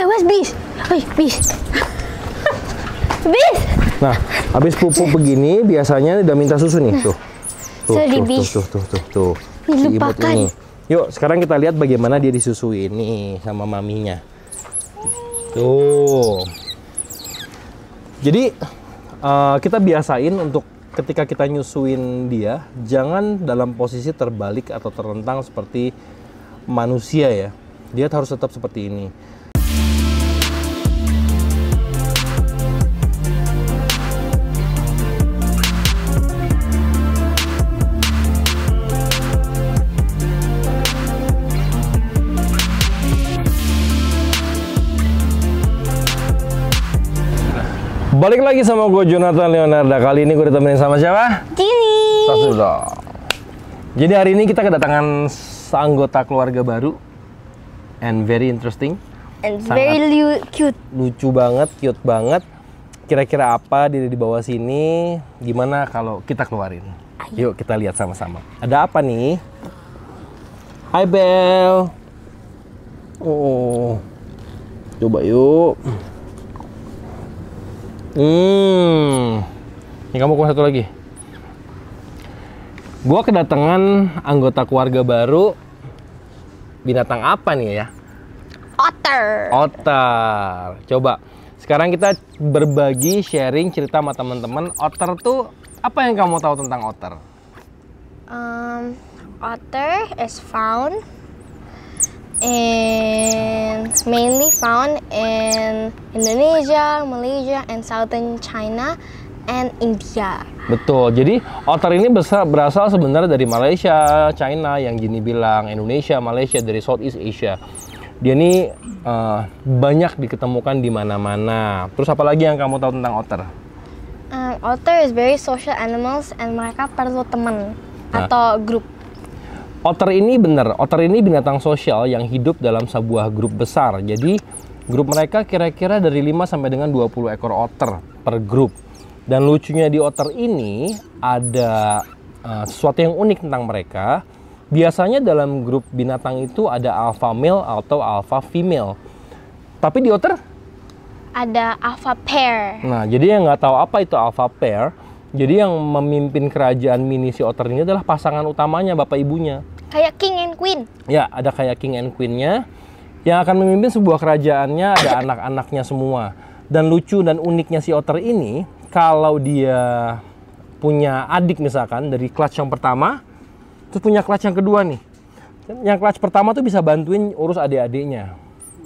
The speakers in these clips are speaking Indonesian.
Awas bis. Oi, bis. Bis. Nah, habis pupu begini biasanya udah minta susu nih, tuh. Tuh. Si imut ini. Yuk, sekarang kita lihat bagaimana dia disusui nih sama maminya. Tuh. Jadi kita biasain untuk ketika kita nyusuin dia, jangan dalam posisi terbalik atau terlentang seperti manusia ya. Dia harus tetap seperti ini. Balik lagi sama gue Jonathan Leonarda. Kali ini gue ditemenin sama siapa? Gini. Sasuda. Jadi hari ini kita kedatangan anggota keluarga baru. And very interesting. And very cute. Lucu banget, cute banget. Kira-kira apa dia di bawah sini? Gimana kalau kita keluarin? Yuk kita lihat sama-sama. Ada apa nih? Hai Bel. Oh. Coba yuk. Ini kamu kuah satu lagi. Gua kedatangan anggota keluarga baru. Binatang apa nih ya? Otter. Otter. Coba. Sekarang kita berbagi sharing cerita sama teman-teman. Otter tuh apa yang kamu tahu tentang otter? Otter is found mainly found in Indonesia, Malaysia, and Southern China and India. Betul. Jadi otter ini berasal sebenarnya dari Malaysia, China, yang Gini bilang Indonesia, Malaysia, dari Southeast Asia. Dia ini banyak diketemukan di mana-mana. Terus apa lagi yang kamu tahu tentang otter? Otter is very social animals and mereka perlu teman atau grup. Otter ini benar, otter ini binatang sosial yang hidup dalam sebuah grup besar. Jadi grup mereka kira-kira dari 5 sampai dengan 20 ekor otter per grup. Dan lucunya di otter ini ada sesuatu yang unik tentang mereka. Biasanya dalam grup binatang itu ada alpha male atau alpha female. Tapi di otter ada alpha pair. Nah, jadi yang nggak tahu apa itu alpha pair. Jadi yang memimpin kerajaan mini si otter ini adalah pasangan utamanya, bapak ibunya. Kayak king and queen. Ya, ada kayak king and queen-nya. Yang akan memimpin sebuah kerajaannya ada anak-anaknya semua. Dan lucu dan uniknya si otter ini, kalau dia punya adik misalkan dari clutch yang pertama, terus punya clutch yang kedua nih. Yang clutch pertama tuh bisa bantuin urus adik-adiknya.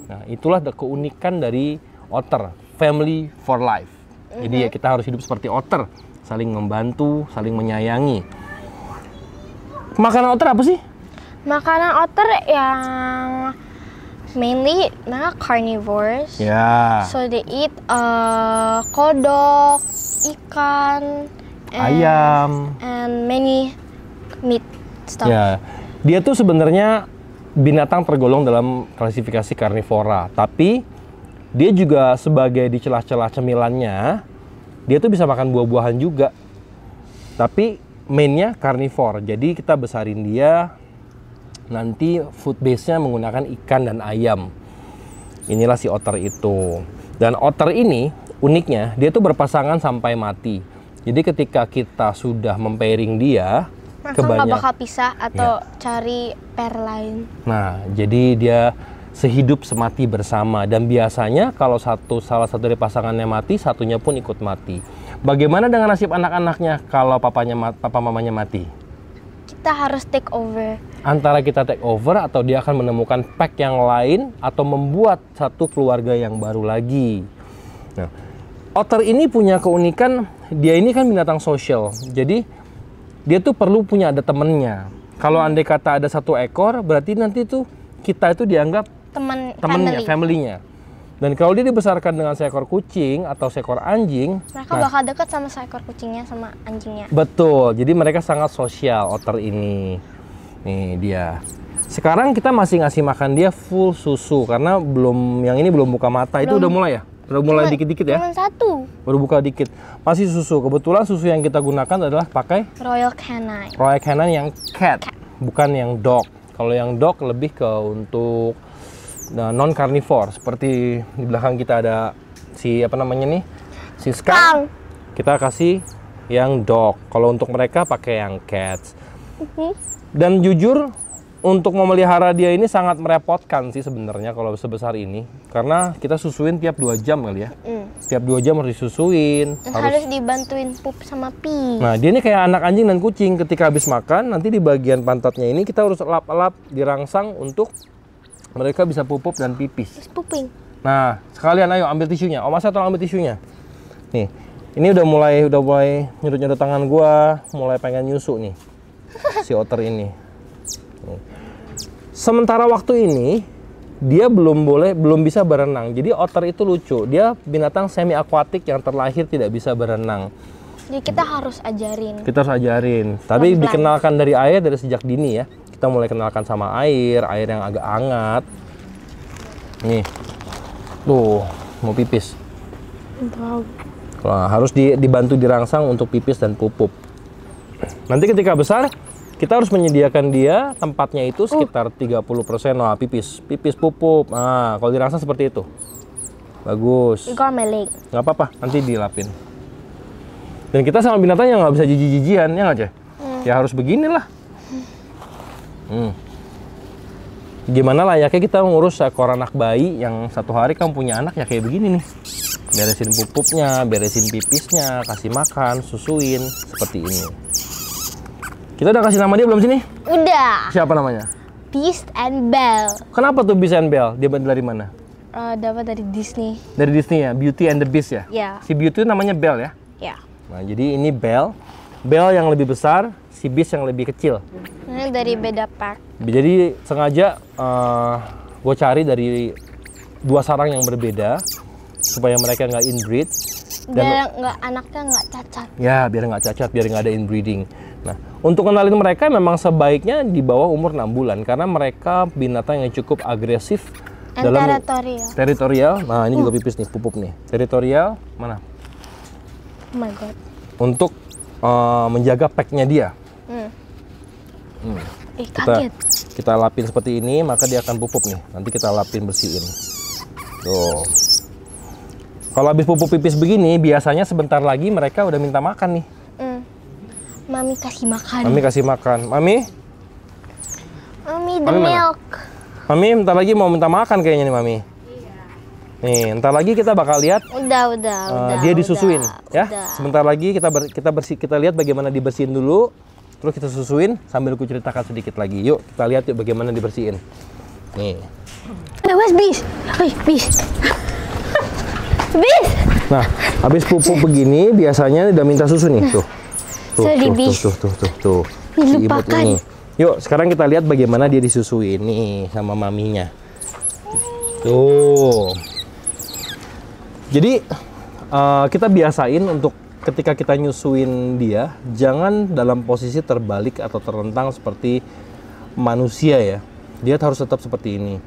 Nah, itulah keunikan dari otter, family for life. Jadi ya kita harus hidup seperti otter. Saling membantu, saling menyayangi. Makanan otter apa sih? Makanan otter yang mainly mereka carnivores. Ya. So they eat kodok, ikan, ayam, and many meat stuff. Ya. Dia tuh sebenarnya binatang tergolong dalam klasifikasi karnivora, tapi dia juga sebagai di celah-celah cemilannya, dia tuh bisa makan buah-buahan juga. Tapi mainnya karnivor. Jadi kita besarin dia nanti food base-nya menggunakan ikan dan ayam. Inilah si otter itu. Dan otter ini uniknya dia tuh berpasangan sampai mati. Jadi ketika kita sudah mempairing dia, maka nggak bakal pisah atau cari pair lain. Nah, jadi dia sehidup semati bersama, dan biasanya kalau salah satu dari pasangannya mati, satunya pun ikut mati. Bagaimana dengan nasib anak-anaknya kalau papa mamanya mati? Kita harus take over. Antara kita take over atau dia akan menemukan pack yang lain atau membuat satu keluarga yang baru lagi. Nah, otter ini punya keunikan, dia ini kan binatang sosial. Jadi dia tuh perlu punya ada temennya. Kalau andai kata ada satu ekor, berarti nanti tuh kita itu dianggap temennya, family-nya. Dan kalau dia dibesarkan dengan seekor kucing atau seekor anjing, mereka bakal dekat sama seekor kucingnya sama anjingnya. Betul, jadi mereka sangat sosial otter ini. Nih dia. Sekarang kita masih ngasih makan dia full susu karena yang ini belum buka mata. Itu udah mulai ya? Udah mulai dikit-dikit ya? Cuma satu. Baru buka dikit. Masih susu. Kebetulan susu yang kita gunakan adalah pakai Royal Canin. Royal Canin yang cat, bukan yang dog. Kalau yang dog lebih ke untuk non carnivore. Seperti di belakang kita ada si apa namanya nih, si skunk. Skunk. Kita kasih yang dog. Kalau untuk mereka pakai yang cats. Dan jujur untuk memelihara dia ini sangat merepotkan sih sebenarnya kalau sebesar ini, karena kita susuin tiap 2 jam kali ya. Tiap 2 jam harus disusuin. Harus dibantuin pup sama pi. Nah, dia ini kayak anak anjing dan kucing. Ketika habis makan, nanti di bagian pantatnya ini kita harus elap-elap, dirangsang untuk mereka bisa pupup dan pipis. Terus puping. Nah, sekalian ayo ambil tisunya. Om Asa tolong ambil tisunya. Nih, ini udah mulai nyedot-nyedot tangan gua, mulai pengen nyusu nih. Si otter ini. Nih. Sementara waktu ini dia belum bisa berenang. Jadi otter itu lucu. Dia binatang semi akuatik yang terlahir tidak bisa berenang. Jadi kita harus ajarin. Kita harus ajarin. Tapi Pelan-pelan. dikenalkan dari air dari sejak dini ya. Kita mulai kenalkan sama air yang agak hangat. Nih. Tuh, mau pipis. Wow. Nah, harus dibantu dirangsang untuk pipis dan pupup. Nanti ketika besar, kita harus menyediakan dia tempatnya itu sekitar 30%. Nah, pipis pupup. Nah, kalau dirangsang seperti itu. Bagus. Got my leg. Nggak apa-apa, nanti dilapin. Dan kita sama binatang yang nggak bisa jijik-jijian, ya nggak, Ceh? Ya harus beginilah. Gimana layaknya kita ngurus seekor anak bayi yang satu hari kamu punya anak ya kayak begini nih. Beresin pupupnya, beresin pipisnya, kasih makan, susuin, seperti ini. Kita udah kasih nama dia belum sini? Udah. Siapa namanya? Beast and Belle. Kenapa tuh Beast and Belle? Dia dari mana? Dapat dari Disney. Dari Disney ya, Beauty and the Beast ya? Ya. Si Beauty itu namanya Belle ya? Ya. Nah, jadi ini Belle. Belle yang lebih besar, si Beast yang lebih kecil. Ini dari beda pack. Jadi sengaja gue cari dari 2 sarang yang berbeda supaya mereka nggak inbreed. Biar anaknya nggak cacat. Ya, biar nggak cacat, biar nggak ada inbreeding. Nah, untuk kenalin mereka memang sebaiknya di bawah umur 6 bulan karena mereka binatang yang cukup agresif dalam teritorial. Nah, ini juga pipis nih, pupup nih. Teritorial mana? Oh my god. Untuk menjaga packnya dia. Kaget. Kita lapin seperti ini, maka dia akan pupup nih. Nanti kita lapin, bersihin. Tuh. Kalau habis pupuk pipis begini, biasanya sebentar lagi mereka udah minta makan nih. Mami kasih makan. Mami kasih makan. Mami, the milk. Mami, bentar lagi mau minta makan kayaknya nih, Mami. Iya. Nih, bentar lagi kita bakal lihat. Udah. Dia disusuin, ya. Udah. Sebentar lagi kita lihat bagaimana dibersihin dulu. Terus kita susuin sambil aku ceritakan sedikit lagi. Yuk, kita lihat yuk bagaimana dibersihin. Nih. Where's Beast? Beast. Beast. Nah, habis pupuk begini biasanya udah minta susu nih, tuh. Tuh. Si imut ini. Yuk, sekarang kita lihat bagaimana dia disusuin nih sama maminya. Tuh. Jadi kita biasain untuk ketika kita nyusuin dia, jangan dalam posisi terbalik atau terlentang seperti manusia ya. Dia harus tetap seperti ini.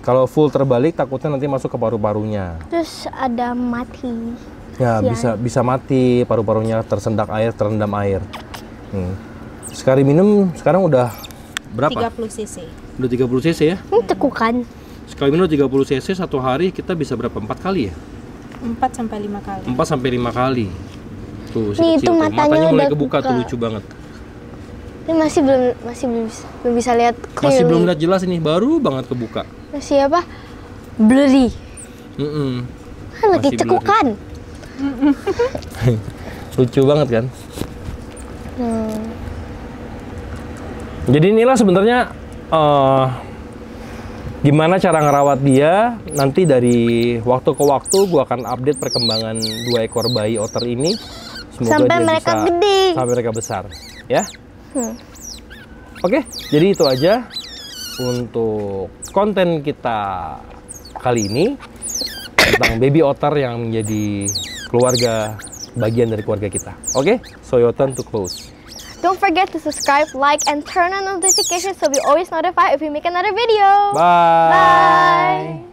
Kalau full terbalik, takutnya nanti masuk ke paru-parunya. Terus ada mati. Ya, bisa mati, paru-parunya tersendak air, terendam air. Sekali minum sekarang udah berapa? 30 cc. Udah 30 cc ya? Ini tekukan. Sekali minum 30 cc satu hari kita bisa berapa? 4 kali ya? 4 sampai 5 kali. 4 sampai 5 kali. Tuh, si Nih, kecil itu tuh. matanya Mulai udah kebuka tuh, buka. lucu banget. Ini masih belum bisa lihat clearly. Masih belum lihat jelas ini, baru banget kebuka. Masih apa? Blurry. Lagi Masih cekukan. Lucu banget kan? Jadi inilah sebenarnya gimana cara ngerawat dia. Nanti dari waktu ke waktu gua akan update perkembangan 2 ekor bayi otter ini. Semoga Sampai dia mereka bisa, gede. sampai mereka besar, ya. Oke, jadi itu aja untuk konten kita kali ini tentang baby otter yang menjadi keluarga, bagian dari keluarga kita. Oke, so your turn to close. Don't forget to subscribe, like, and turn on notifications so we always notify if we make another video. Bye. Bye.